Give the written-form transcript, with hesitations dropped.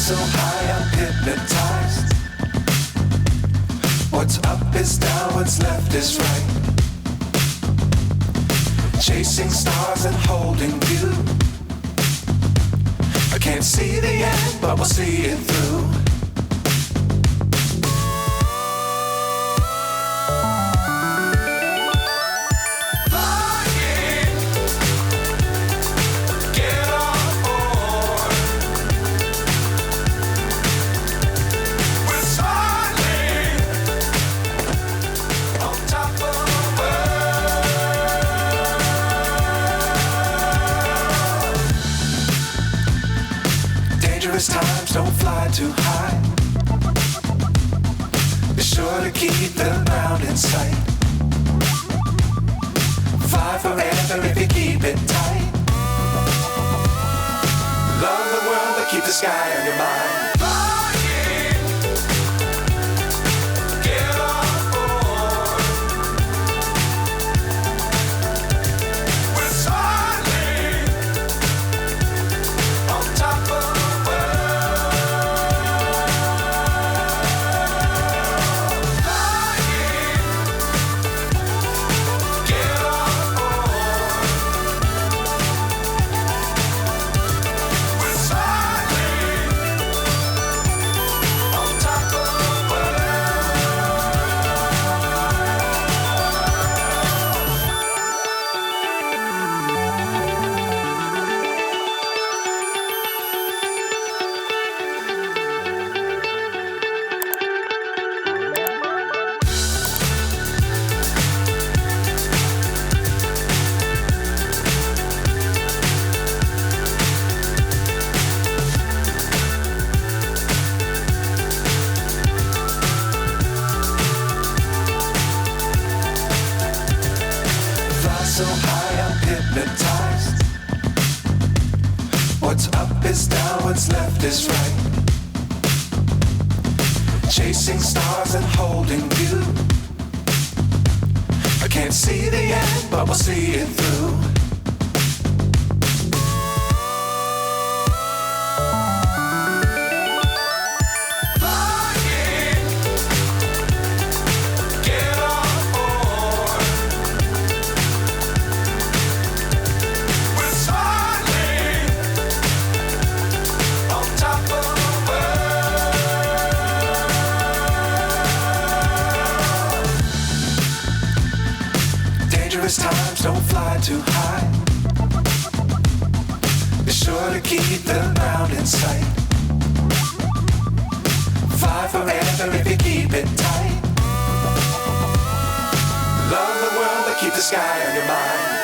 So high I'm hypnotized. What's up is down, what's left is right. Chasing stars and holding you. I can't see the end, but we'll see it through. Dangerous times, don't fly too high. Be sure to keep the ground in sight. Fly forever if you keep it tight. Love the world, but keep the sky on your mind. So high I'm hypnotized. What's up is down, what's left is right. Chasing stars and holding you. I can't see the end, but we'll see it through. Dangerous times, don't fly too high. Be sure to keep the ground in sight. Fly forever if you keep it tight. Love the world, but keep the sky on your mind.